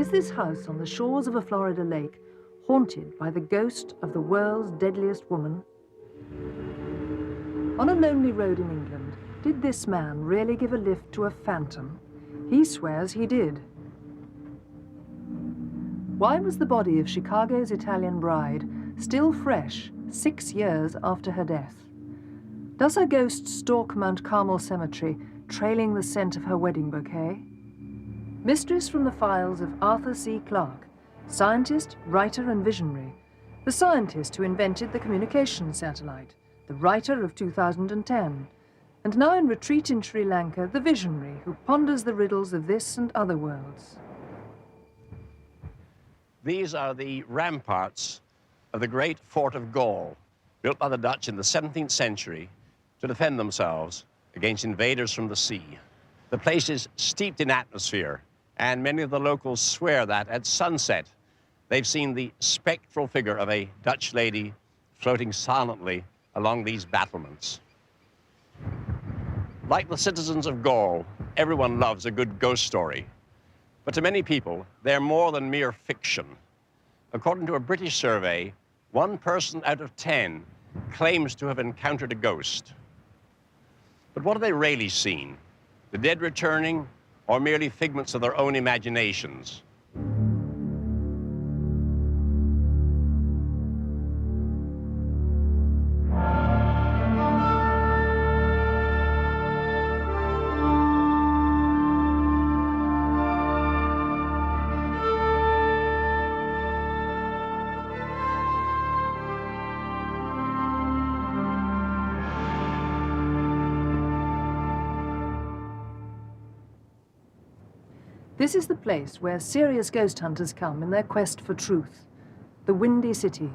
Is this house on the shores of a Florida lake haunted by the ghost of the world's deadliest woman? On a lonely road in England, did this man really give a lift to a phantom? He swears he did. Why was the body of Chicago's Italian bride still fresh 6 years after her death? Does her ghost stalk Mount Carmel Cemetery, trailing the scent of her wedding bouquet? Mysteries from the files of Arthur C. Clarke, scientist, writer, and visionary. The scientist who invented the communications satellite, the writer of 2010, and now in retreat in Sri Lanka, the visionary who ponders the riddles of this and other worlds. These are the ramparts of the great fort of Gaul, built by the Dutch in the 17th century to defend themselves against invaders from the sea. The place is steeped in atmosphere, and many of the locals swear that at sunset, they've seen the spectral figure of a Dutch lady floating silently along these battlements. Like the citizens of Gaul, everyone loves a good ghost story. But to many people, they're more than mere fiction. According to a British survey, 1 person out of 10 claims to have encountered a ghost. But what have they really seen? The dead returning, or merely figments of their own imaginations? This is the place where serious ghost hunters come in their quest for truth, the Windy City.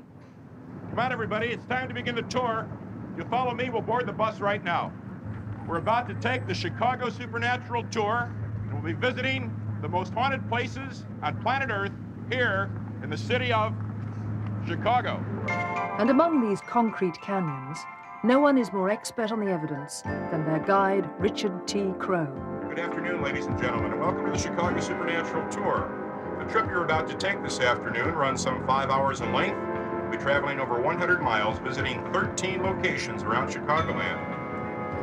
Come on, everybody, it's time to begin the tour. You follow me, we'll board the bus right now. We're about to take the Chicago Supernatural Tour, and we'll be visiting the most haunted places on planet Earth here in the city of Chicago. And among these concrete canyons, no one is more expert on the evidence than their guide, Richard T. Crow. Good afternoon, ladies and gentlemen, and welcome to the Chicago Supernatural Tour. The trip you're about to take this afternoon runs some 5 hours in length. We'll be traveling over 100 miles, visiting 13 locations around Chicagoland.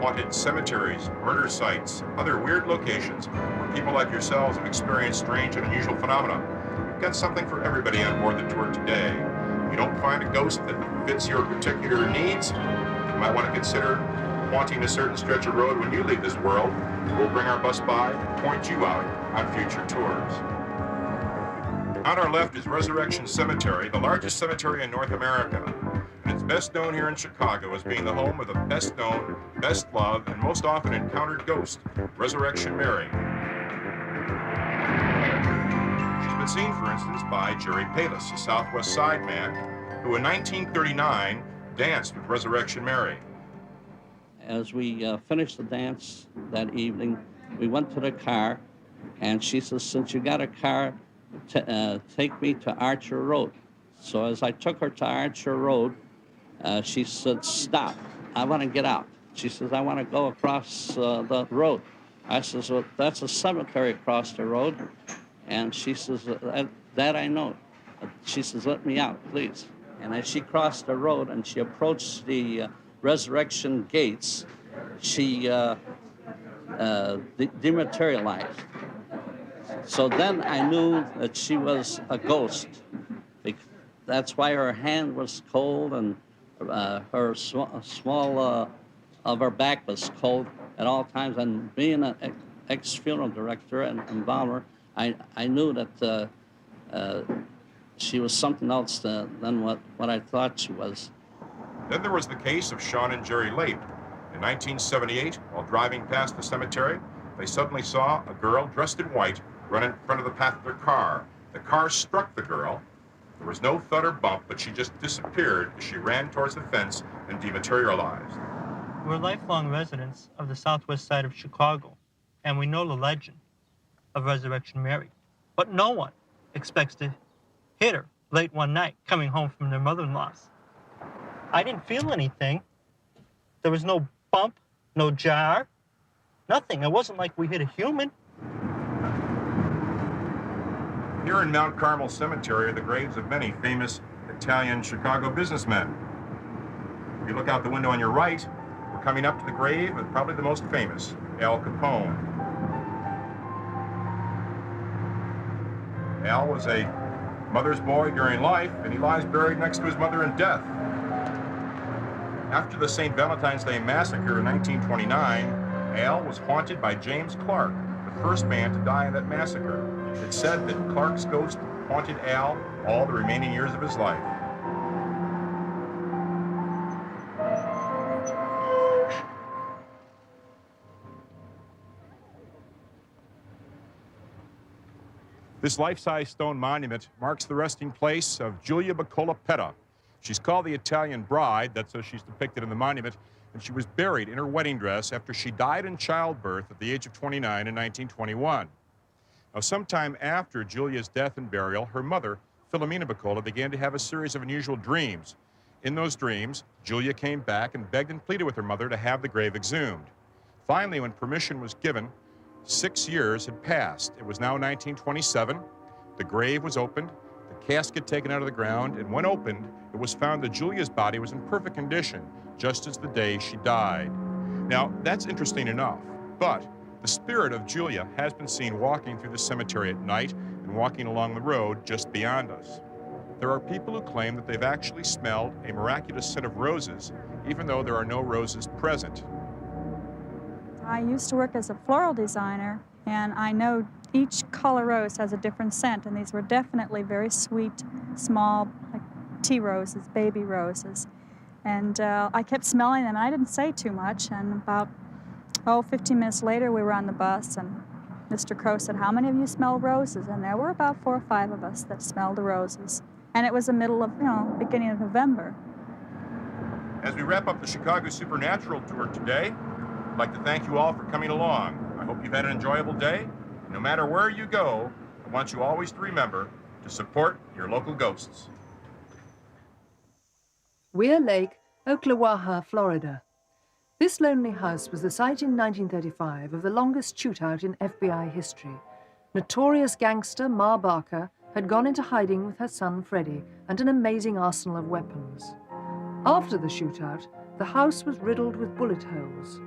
Haunted cemeteries, murder sites, other weird locations where people like yourselves have experienced strange and unusual phenomena. We've got something for everybody on board the tour today. If you don't find a ghost that fits your particular needs, you might want to consider haunting a certain stretch of road when you leave this world. We'll bring our bus by and point you out on future tours. On our left is Resurrection Cemetery, the largest cemetery in North America. And it's best known here in Chicago as being the home of the best known, best loved, and most often encountered ghost, Resurrection Mary. She's been seen, for instance, by Jerry Palis, a Southwest Side man, who in 1939 danced with Resurrection Mary. As we finished the dance that evening, we went to the car, and she says, since you got a car, take me to Archer Road. So as I took her to Archer Road, she said, stop, I want to get out. She says, I want to go across the road. I says, well, that's a cemetery across the road. And she says, that I know. She says, let me out, please. And as she crossed the road and she approached the Resurrection gates, she dematerialized. So then I knew that she was a ghost. That's why her hand was cold and her small of her back was cold at all times. And being an ex-funeral director and embalmer, I knew that she was something else than what I thought she was. Then there was the case of Sean and Jerry Lape. In 1978, while driving past the cemetery, they suddenly saw a girl dressed in white run in front of the path of their car. The car struck the girl. There was no thud or bump, but she just disappeared as she ran towards the fence and dematerialized. We're lifelong residents of the southwest side of Chicago, and we know the legend of Resurrection Mary. But no one expects to hit her late one night coming home from their mother-in-law's. I didn't feel anything. There was no bump, no jar, nothing. It wasn't like we hit a human. Here in Mount Carmel Cemetery are the graves of many famous Italian Chicago businessmen. If you look out the window on your right, we're coming up to the grave of probably the most famous, Al Capone. Al was a mother's boy during life, and he lies buried next to his mother in death. After the St. Valentine's Day Massacre in 1929, Al was haunted by James Clarke, the first man to die in that massacre. It's said that Clarke's ghost haunted Al all the remaining years of his life. This life-size stone monument marks the resting place of Giulia Bacola Petta. She's called the Italian Bride, that's how she's depicted in the monument, and she was buried in her wedding dress after she died in childbirth at the age of 29 in 1921. Now, sometime after Giulia's death and burial, her mother, Filomena Bacola, began to have a series of unusual dreams. In those dreams, Giulia came back and begged and pleaded with her mother to have the grave exhumed. Finally, when permission was given, 6 years had passed. It was now 1927. The grave was opened, the casket taken out of the ground, and when opened, it was found that Giulia's body was in perfect condition, just as the day she died. Now, that's interesting enough, but the spirit of Giulia has been seen walking through the cemetery at night and walking along the road just beyond us. There are people who claim that they've actually smelled a miraculous scent of roses, even though there are no roses present. I used to work as a floral designer, and I know each color rose has a different scent, and these were definitely very sweet, small, like tea roses, baby roses. And I kept smelling them, and I didn't say too much, and about 15 minutes later, we were on the bus, and Mr. Crow said, "How many of you smell roses?" And there were about 4 or 5 of us that smelled the roses. And it was the middle of, beginning of November. As we wrap up the Chicago Supernatural Tour today, I'd like to thank you all for coming along. I hope you've had an enjoyable day. No matter where you go, I want you always to remember to support your local ghosts. Weir Lake, Ocklawaha, Florida. This lonely house was the site in 1935 of the longest shootout in FBI history. Notorious gangster Ma Barker had gone into hiding with her son Freddie and an amazing arsenal of weapons. After the shootout, the house was riddled with bullet holes.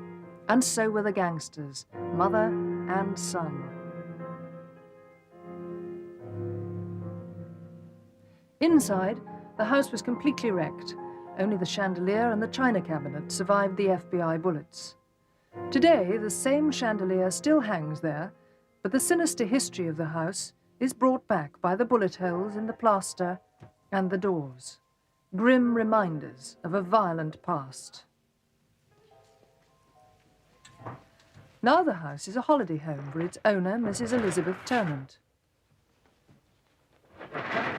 And so were the gangsters, mother and son. Inside, the house was completely wrecked. Only the chandelier and the china cabinet survived the FBI bullets. Today, the same chandelier still hangs there, but the sinister history of the house is brought back by the bullet holes in the plaster and the doors. Grim reminders of a violent past. Now the house is a holiday home for its owner, Mrs. Elizabeth Turnant.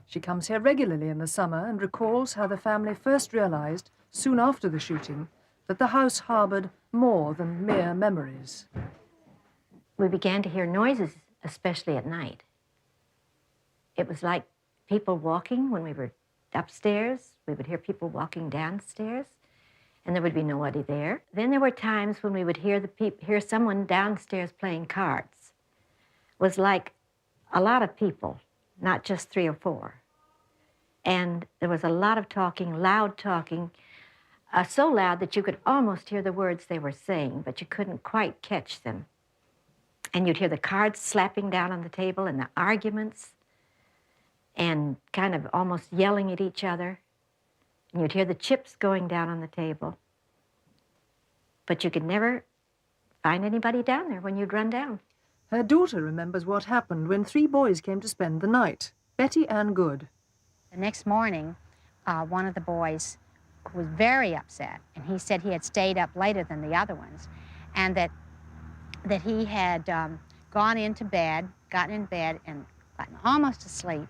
She comes here regularly in the summer and recalls how the family first realized, soon after the shooting, that the house harbored more than mere memories. We began to hear noises, especially at night. It was like people walking when we were upstairs. We would hear people walking downstairs, and there would be nobody there. Then there were times when we would hear someone downstairs playing cards. It was like a lot of people, not just 3 or 4. And there was a lot of talking, loud talking, so loud that you could almost hear the words they were saying, but you couldn't quite catch them. And you'd hear the cards slapping down on the table and the arguments and kind of almost yelling at each other. And you'd hear the chips going down on the table. But you could never find anybody down there when you'd run down. Her daughter remembers what happened when 3 boys came to spend the night. Betty Ann Good. The next morning, one of the boys was very upset, and he said he had stayed up later than the other ones, and that he had gotten into bed and gotten almost asleep,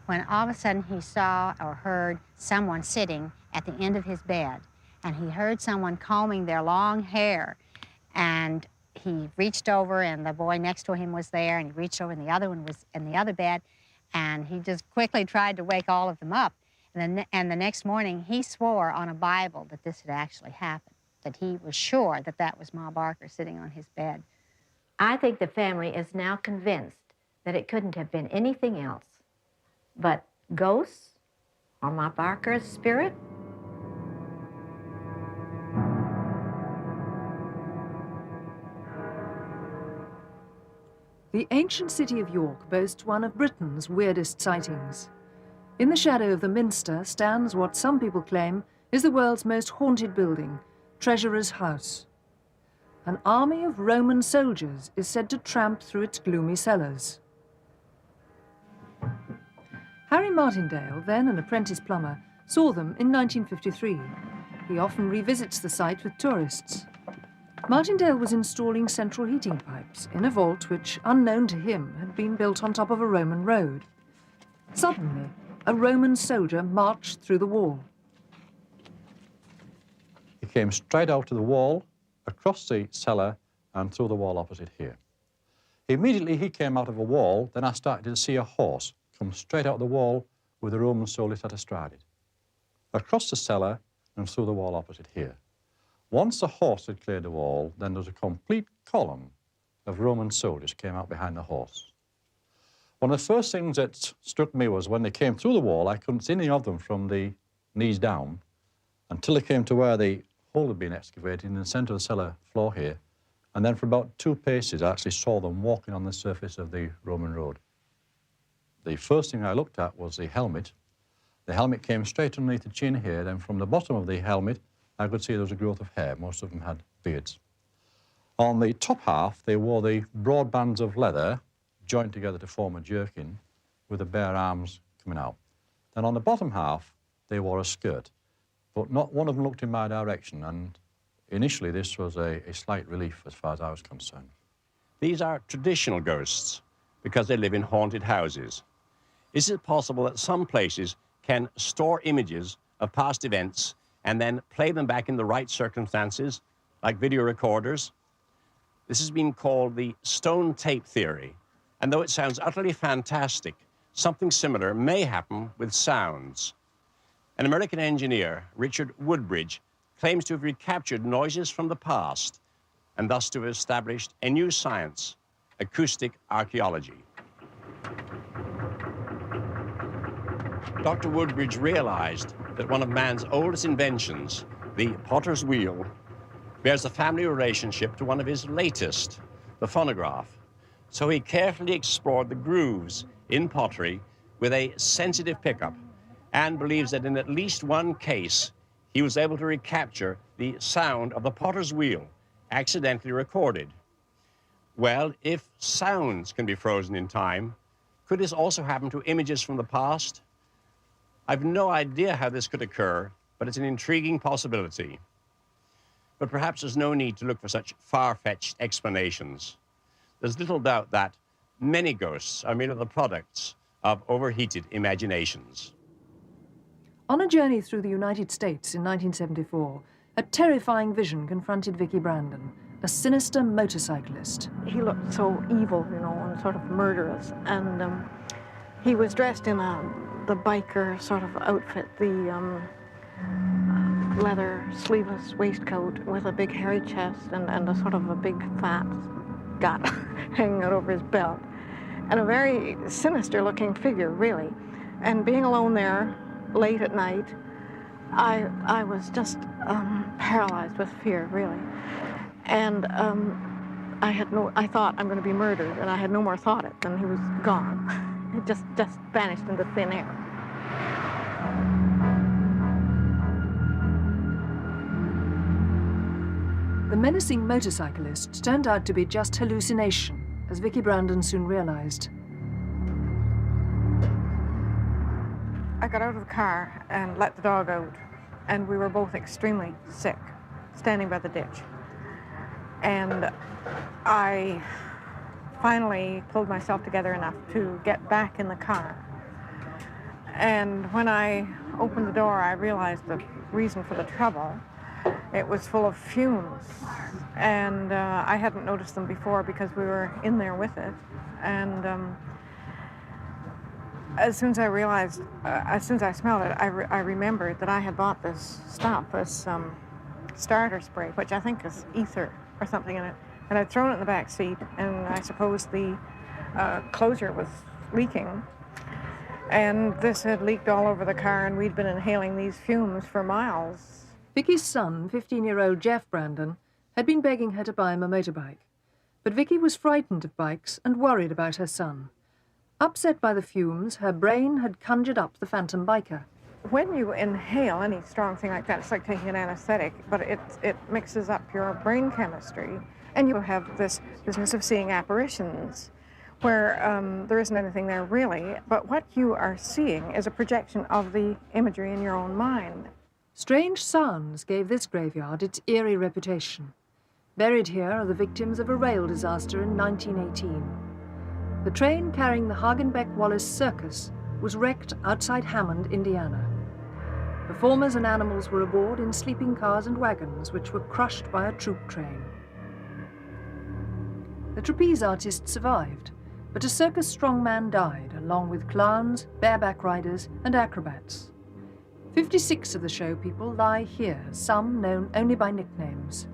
when all of a sudden he saw or heard someone sitting at the end of his bed, and he heard someone combing their long hair, and he reached over, and the boy next to him was there, and he reached over, and the other one was in the other bed, and he just quickly tried to wake all of them up. And the next morning, he swore on a Bible that this had actually happened, that he was sure that that was Ma Barker sitting on his bed. I think the family is now convinced that it couldn't have been anything else. But ghosts or Ma Barker's spirit? The ancient city of York boasts one of Britain's weirdest sightings. In the shadow of the Minster stands what some people claim is the world's most haunted building, Treasurer's House. An army of Roman soldiers is said to tramp through its gloomy cellars. Harry Martindale, then an apprentice plumber, saw them in 1953. He often revisits the site with tourists. Martindale was installing central heating pipes in a vault which, unknown to him, had been built on top of a Roman road. Suddenly, a Roman soldier marched through the wall. He came straight out to the wall, across the cellar, and through the wall opposite here. Immediately he came out of a wall, then I started to see a horse come straight out of the wall with a Roman soldier sat astride it. Across the cellar and through the wall opposite here. Once the horse had cleared the wall, then there was a complete column of Roman soldiers came out behind the horse. One of the first things that struck me was when they came through the wall, I couldn't see any of them from the knees down until they came to where the hole had been excavated in the centre of the cellar floor here. And then for about 2 paces, I actually saw them walking on the surface of the Roman road. The first thing I looked at was the helmet. The helmet came straight underneath the chin here, and from the bottom of the helmet, I could see there was a growth of hair. Most of them had beards. On the top half, they wore the broad bands of leather joined together to form a jerkin with the bare arms coming out. Then on the bottom half, they wore a skirt, but not one of them looked in my direction, and initially this was a slight relief as far as I was concerned. These are traditional ghosts because they live in haunted houses. Is it possible that some places can store images of past events and then play them back in the right circumstances, like video recorders? This has been called the stone tape theory, and though it sounds utterly fantastic, something similar may happen with sounds. An American engineer, Richard Woodbridge, claims to have recaptured noises from the past and thus to have established a new science, acoustic archaeology. Dr. Woodbridge realized that one of man's oldest inventions, the potter's wheel, bears a family relationship to one of his latest, the phonograph. So he carefully explored the grooves in pottery with a sensitive pickup and believes that in at least one case, he was able to recapture the sound of the potter's wheel accidentally recorded. Well, if sounds can be frozen in time, could this also happen to images from the past? I've no idea how this could occur, but it's an intriguing possibility. But perhaps there's no need to look for such far-fetched explanations. There's little doubt that many ghosts are merely the products of overheated imaginations. On a journey through the United States in 1974, a terrifying vision confronted Vicky Brandon, a sinister motorcyclist. He looked so evil, you know, and sort of murderous. And he was dressed in the biker sort of outfit, the leather sleeveless waistcoat with a big hairy chest and a sort of a big fat gut hanging out over his belt. And a very sinister looking figure, really. And being alone there late at night, I was just paralyzed with fear, really. And I thought I'm going to be murdered, and I had no more thought it than he was gone. It just vanished into thin air. The menacing motorcyclist turned out to be just hallucination, as Vicky Brandon soon realized. I got out of the car and let the dog out, and we were both extremely sick, standing by the ditch. And I finally pulled myself together enough to get back in the car. And when I opened the door, I realized the reason for the trouble. It was full of fumes, and I hadn't noticed them before because we were in there with it. And as soon as I realized, as soon as I smelled it, I remembered that I had bought this stuff, this starter spray, which I think is ether or something in it, and I'd thrown it in the back seat, and I suppose the closure was leaking. And this had leaked all over the car, and we'd been inhaling these fumes for miles. Vicky's son, 15-year-old Jeff Brandon, had been begging her to buy him a motorbike. But Vicky was frightened of bikes and worried about her son. Upset by the fumes, her brain had conjured up the phantom biker. When you inhale any strong thing like that, it's like taking an anesthetic, but it mixes up your brain chemistry. And you have this business of seeing apparitions, where there isn't anything there really, but what you are seeing is a projection of the imagery in your own mind. Strange sounds gave this graveyard its eerie reputation. Buried here are the victims of a rail disaster in 1918. The train carrying the Hagenbeck-Wallace Circus was wrecked outside Hammond, Indiana. Performers and animals were aboard in sleeping cars and wagons, which were crushed by a troop train. The trapeze artist survived, but a circus strongman died, along with clowns, bareback riders, and acrobats. 56 of the show people lie here, some known only by nicknames.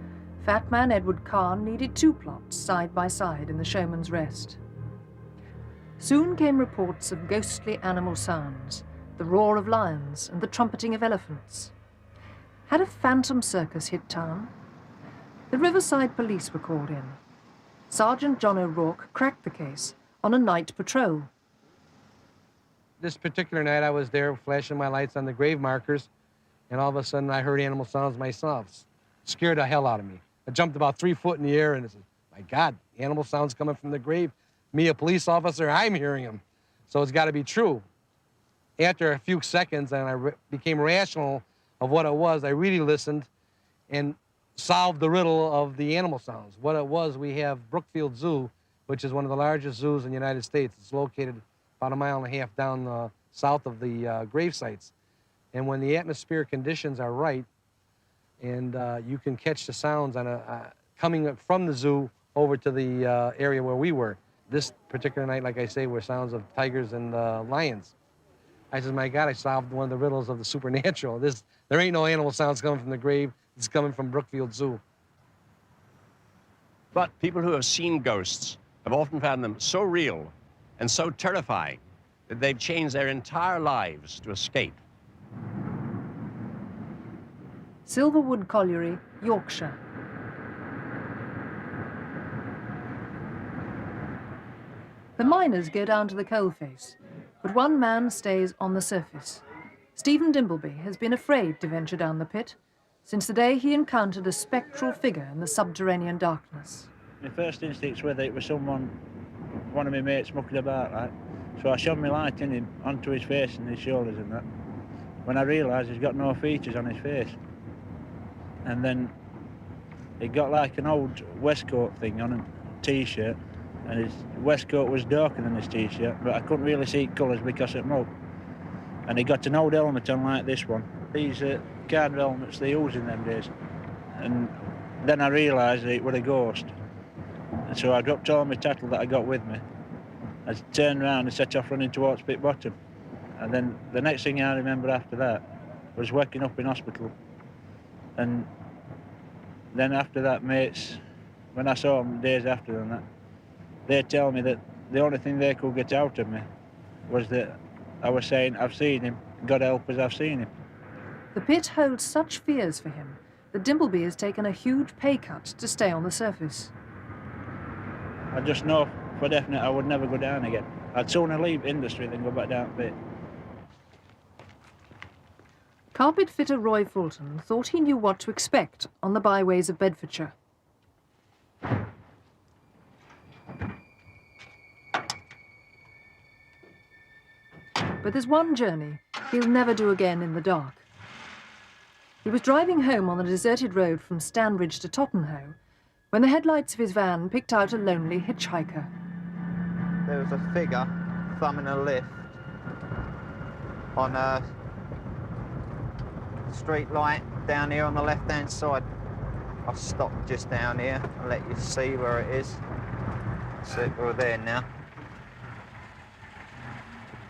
Fat Man Edward Kahn needed 2 plots side by side in the Showman's Rest. Soon came reports of ghostly animal sounds, the roar of lions and the trumpeting of elephants. Had a phantom circus hit town? The Riverside police were called in. Sergeant John O'Rourke cracked the case on a night patrol. This particular night I was there flashing my lights on the grave markers, and all of a sudden I heard animal sounds myself. Scared the hell out of me. I jumped about 3 foot in the air and I said, my God, animal sounds coming from the grave. Me, a police officer, I'm hearing them. So it's got to be true. After a few seconds and I became rational of what it was, I really listened and solved the riddle of the animal sounds. What it was, we have Brookfield Zoo, which is one of the largest zoos in the United States. It's located about 1.5 miles down south of the grave sites. And when the atmospheric conditions are right, and you can catch the sounds on coming from the zoo over to the area where we were. This particular night, like I say, were sounds of tigers and lions. I said, my God, I solved one of the riddles of the supernatural. There ain't no animal sounds coming from the grave. It's coming from Brookfield Zoo. But people who have seen ghosts have often found them so real and so terrifying that they've changed their entire lives to escape. Silverwood Colliery, Yorkshire. The miners go down to the coalface, but one man stays on the surface. Stephen Dimbleby has been afraid to venture down the pit since the day he encountered a spectral figure in the subterranean darkness. My first instincts were that it was someone, one of my mates, mucking about, right? So I shone my light in him, onto his face and his shoulders and that. When I realised he's got no features on his face. And then he got like an old waistcoat thing on, a T-shirt, and his waistcoat was darker than his T-shirt, but I couldn't really see colours because of smoke. And he got an old helmet on like this one. These kind of helmets they used in them days. And then I realised that it was a ghost. And so I dropped all my tattle that I got with me. I turned around and set off running towards Pit Bottom. And then the next thing I remember after that was waking up in hospital. And then after that, mates, when I saw them days after that, they tell me that the only thing they could get out of me was that I was saying, I've seen him, God help us, I've seen him. The pit holds such fears for him that Dimbleby has taken a huge pay cut to stay on the surface. I just know for definite I would never go down again. I'd sooner leave industry than go back down the pit. Carpet fitter Roy Fulton thought he knew what to expect on the byways of Bedfordshire. But there's one journey he'll never do again in the dark. He was driving home on the deserted road from Stanbridge to Tottenham when the headlights of his van picked out a lonely hitchhiker. There was a figure thumbing a lift on a street light down here on the left-hand side. I'll stop just down here and let you see where it is. So we're there now.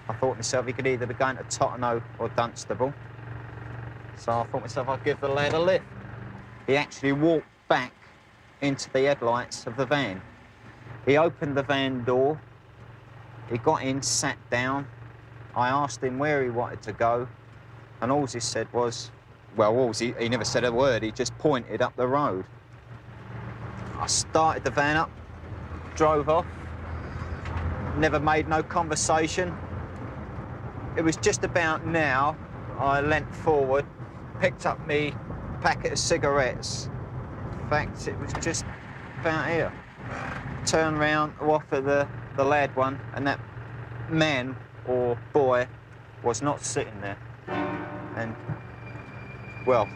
I thought to myself he could either be going to Tottenham or Dunstable. So I thought to myself I'd give the lad a lift. He actually walked back into the headlights of the van. He opened the van door, he got in, sat down, I asked him where he wanted to go, and all he said was, well, he never said a word, he just pointed up the road. I started the van up, drove off, never made no conversation. It was just about now, I leant forward, picked up me packet of cigarettes. In fact, it was just about here. Turned round to offer the lad one, and that man or boy was not sitting there. And, well,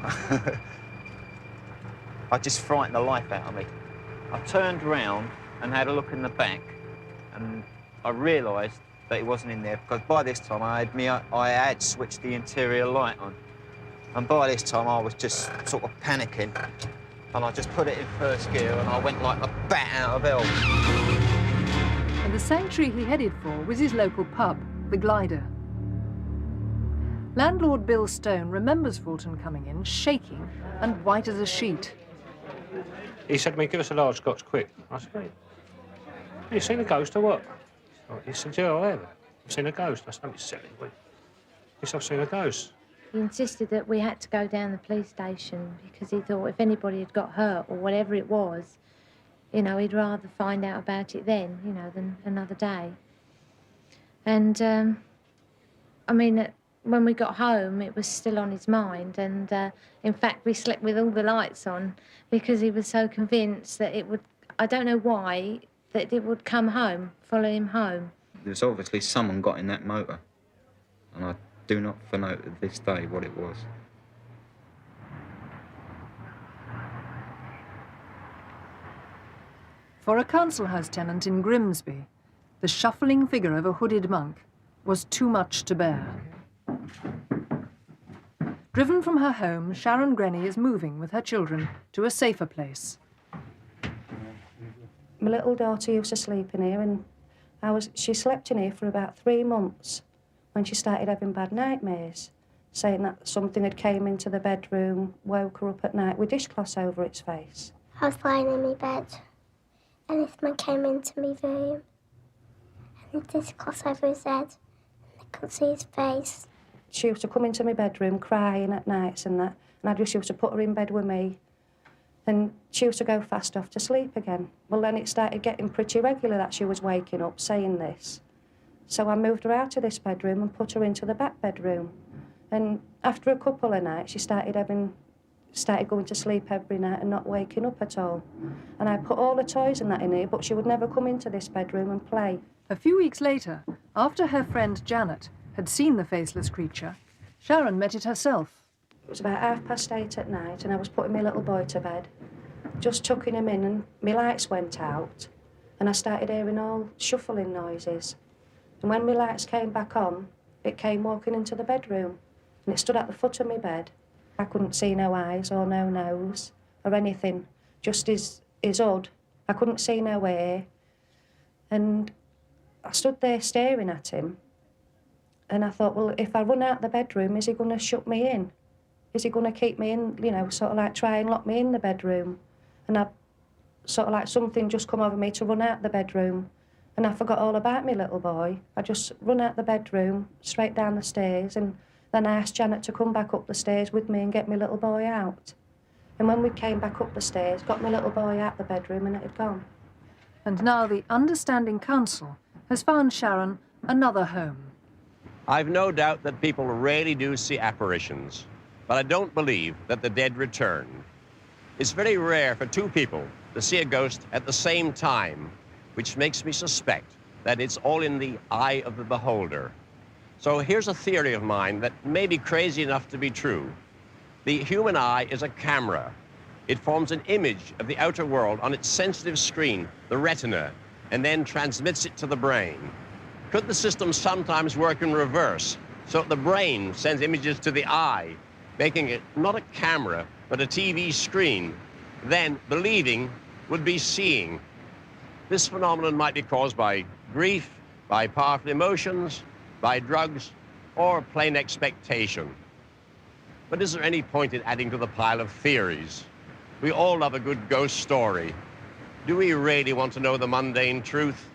I just frightened the life out of me. I turned round and had a look in the back, and I realised that he wasn't in there, because by this time I had switched the interior light on. And by this time I was just sort of panicking, and I just put it in first gear and I went like a bat out of hell. And the sanctuary he headed for was his local pub, the Glider. Landlord Bill Stone remembers Fulton coming in, shaking and white as a sheet. He said to me, give us a large Scotch quick. I said, hey, have you seen a ghost or what? He said, yeah, I have. I've seen a ghost. I said, don't be silly. He said, I've seen a ghost. He insisted that we had to go down the police station because he thought if anybody had got hurt or whatever it was, you know, he'd rather find out about it then, you know, than another day. And, I mean, when we got home, it was still on his mind. And, in fact, we slept with all the lights on because he was so convinced that it would, I don't know why, that it would come home, follow him home. There's obviously someone got in that motor, and I do not for note to this day what it was. For a council house tenant in Grimsby, the shuffling figure of a hooded monk was too much to bear. Driven from her home, Sharon Grenny is moving with her children to a safer place. My little daughter used to sleep in here, and she slept in here for about 3 months when she started having bad nightmares, saying that something had came into the bedroom, woke her up at night with dishcloths over its face. I was lying in my bed, and this man came into my room, and the dishcloths over his head, and I couldn't see his face. She used to come into my bedroom crying at nights and that, and I just used to put her in bed with me, and she used to go fast off to sleep again. Well, then it started getting pretty regular that she was waking up saying this. So I moved her out of this bedroom and put her into the back bedroom. And after a couple of nights, she started going to sleep every night and not waking up at all. And I put all the toys and that in here, but she would never come into this bedroom and play. A few weeks later, after her friend Janet had seen the faceless creature, Sharon met it herself. It was about 8:30 at night, and I was putting my little boy to bed, just tucking him in, and my lights went out, and I started hearing all shuffling noises. And when my lights came back on, it came walking into the bedroom, and it stood at the foot of my bed. I couldn't see no eyes or no nose or anything, just his hood. I couldn't see no hair. And I stood there staring at him, and I thought, well, if I run out the bedroom, is he going to shut me in? Is he going to keep me in, you know, sort of like try and lock me in the bedroom? And I sort of like something just come over me to run out the bedroom. And I forgot all about my little boy. I just run out the bedroom, straight down the stairs, and then I asked Janet to come back up the stairs with me and get my little boy out. And when we came back up the stairs, got my little boy out the bedroom, and it had gone. And now the understanding council has found Sharon another home. I've no doubt that people really do see apparitions, but I don't believe that the dead return. It's very rare for two people to see a ghost at the same time, which makes me suspect that it's all in the eye of the beholder. So here's a theory of mine that may be crazy enough to be true. The human eye is a camera. It forms an image of the outer world on its sensitive screen, the retina, and then transmits it to the brain. Could the system sometimes work in reverse, so the brain sends images to the eye, making it not a camera, but a TV screen? Then believing would be seeing. This phenomenon might be caused by grief, by powerful emotions, by drugs, or plain expectation. But is there any point in adding to the pile of theories? We all love a good ghost story. Do we really want to know the mundane truth?